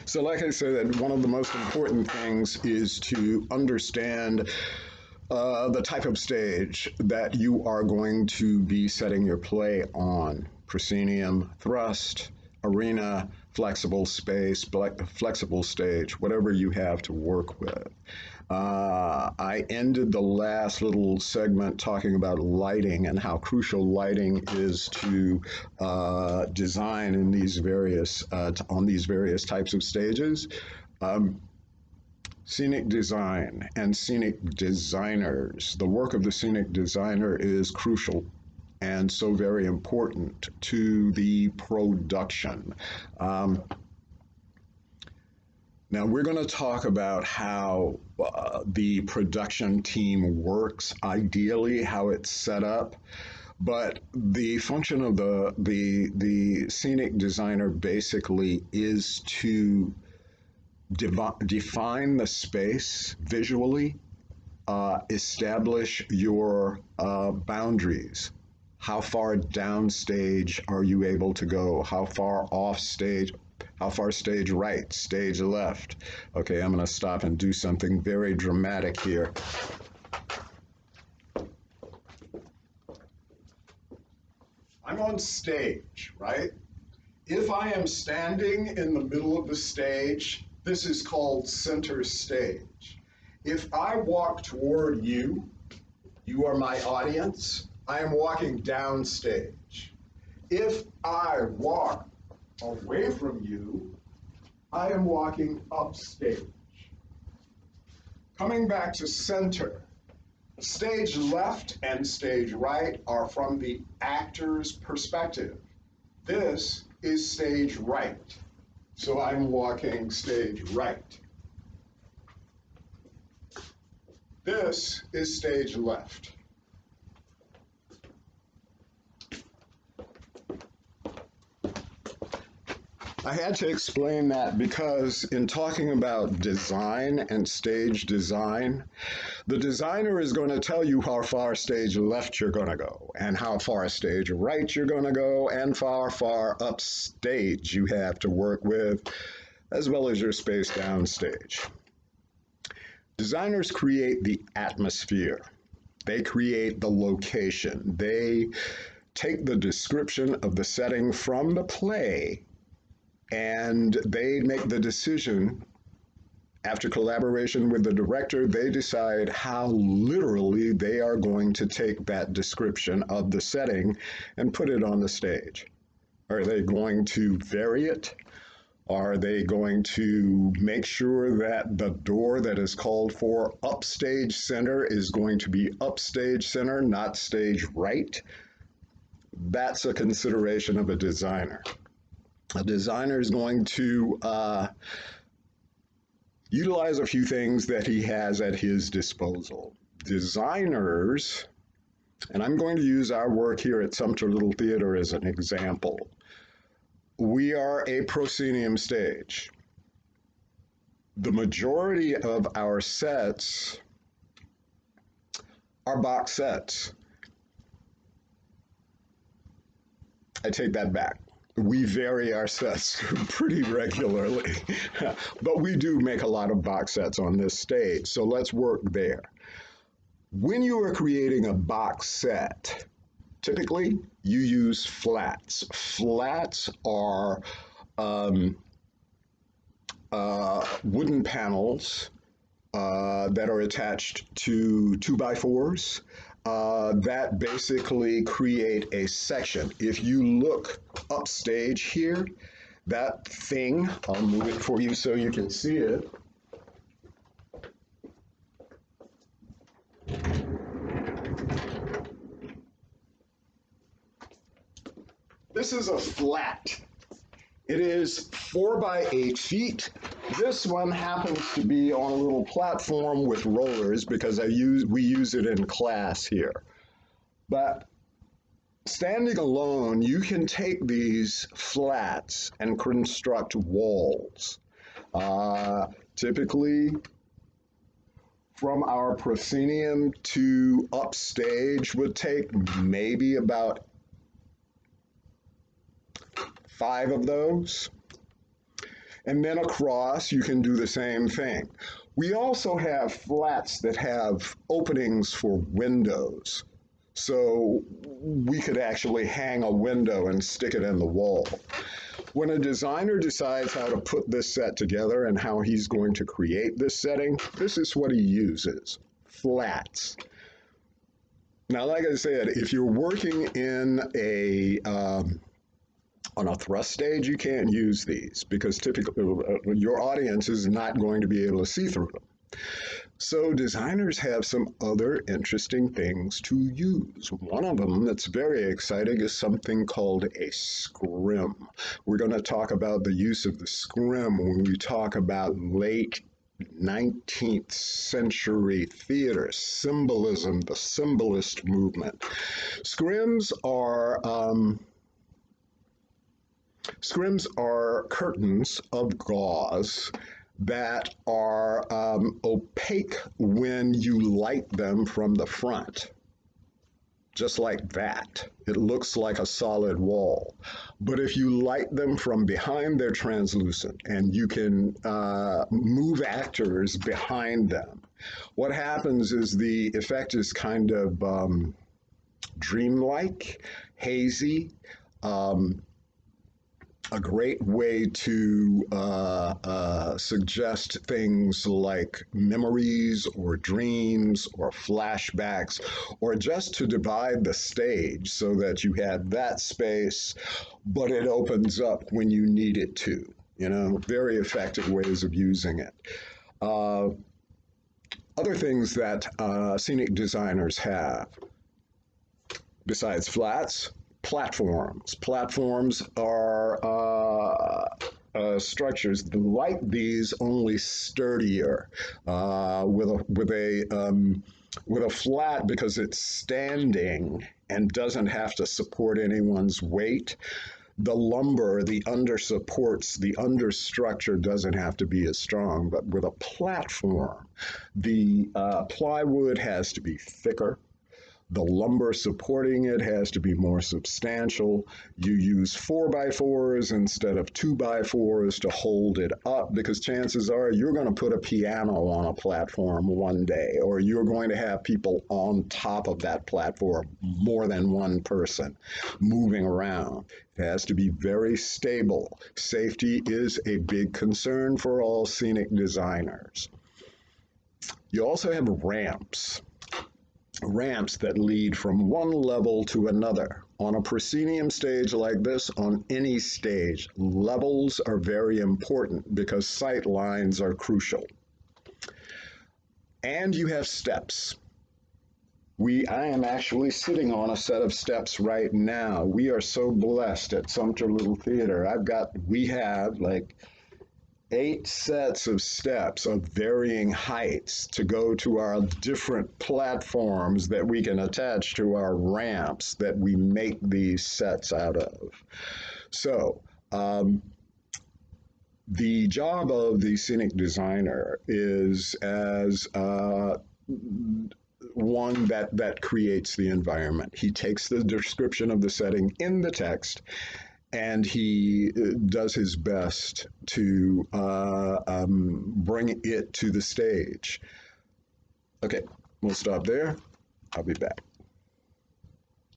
So like I said, one of the most important things is to understand the type of stage that you are going to be setting your play on. Proscenium, thrust, arena, flexible space, flexible stage, whatever you have to work with. I ended the last little segment talking about lighting and how crucial lighting is to design in these various on these various types of stages. Scenic design and scenic designers. The work of the scenic designer is crucial and so very important to the production. Now we're going to talk about how the production team works, ideally how it's set up. But the function of the scenic designer basically is to define the space visually, establish your boundaries. How far downstage are you able to go? How far off stage? How far stage right, stage left? Okay, I'm going to stop and do something very dramatic here. I'm on stage, right? If I am standing in the middle of the stage, this is called center stage. If I walk toward you, you are my audience, I am walking downstage. If I walk away from you, I am walking upstage. Coming back to center, stage left and stage right are from the actor's perspective. This is stage right, so I'm walking stage right. This is stage left. I had to explain that because in talking about design and stage design, the designer is going to tell you how far stage left you're going to go and how far stage right you're going to go and how far upstage you have to work with, as well as your space downstage. Designers create the atmosphere. They create the location. They take the description of the setting from the play and they make the decision. After collaboration with the director, they decide how literally they are going to take that description of the setting and put it on the stage. Are they going to vary it? Are they going to make sure that the door that is called for upstage center is going to be upstage center, not stage right? That's a consideration of a designer. A designer is going to utilize a few things that he has at his disposal. Designers, and I'm going to use our work here at Sumter Little Theater as an example. We are a proscenium stage. The majority of our sets are box sets. I take that back. We vary our sets pretty regularly, but we do make a lot of box sets on this stage, so let's work there. When you are creating a box set, typically you use flats. Flats are wooden panels that are attached to 2x4s. That basically create a section. If you look upstage here, that thing, I'll move it for you so you can see it. This is a flat. It is 4 by 8 feet. This one happens to be on a little platform with rollers because we use it in class here. But standing alone, you can take these flats and construct walls. Typically, from our proscenium to upstage would take maybe about 5 of those. And then across, you can do the same thing. We also have flats that have openings for windows. So we could actually hang a window and stick it in the wall. When a designer decides how to put this set together and how he's going to create this setting, this is what he uses: flats. Now, like I said, if you're working in on a thrust stage, you can't use these because typically your audience is not going to be able to see through them. So designers have some other interesting things to use. One of them that's very exciting is something called a scrim. We're going to talk about the use of the scrim when we talk about late 19th century theater, symbolism, the symbolist movement. Scrims are curtains of gauze that are opaque when you light them from the front. Just like that. It looks like a solid wall. But if you light them from behind, they're translucent, and you can move actors behind them. What happens is the effect is kind of dreamlike, hazy. A great way to suggest things like memories or dreams or flashbacks, or just to divide the stage so that you have that space, but it opens up when you need it to. You know, very effective ways of using it. Other things that scenic designers have, besides flats: platforms. Platforms are structures like these, only sturdier. With a flat, because it's standing and doesn't have to support anyone's weight, the lumber, the under supports, the understructure doesn't have to be as strong. But with a platform, the plywood has to be thicker. The lumber supporting it has to be more substantial. You use 4x4s instead of 2x4s to hold it up, because chances are you're going to put a piano on a platform one day, or you're going to have people on top of that platform, more than one person moving around. It has to be very stable. Safety is a big concern for all scenic designers. You also have ramps that lead from one level to another. On a proscenium stage like this, on any stage, levels are very important because sight lines are crucial. And you have steps. I am actually sitting on a set of steps right now. We are so blessed at Sumter Little Theater. We have like 8 sets of steps of varying heights to go to our different platforms that we can attach to our ramps that we make these sets out of. So, the job of the scenic designer is as one that creates the environment. He takes the description of the setting in the text, and he does his best to bring it to the stage. Okay, we'll stop there. I'll be back.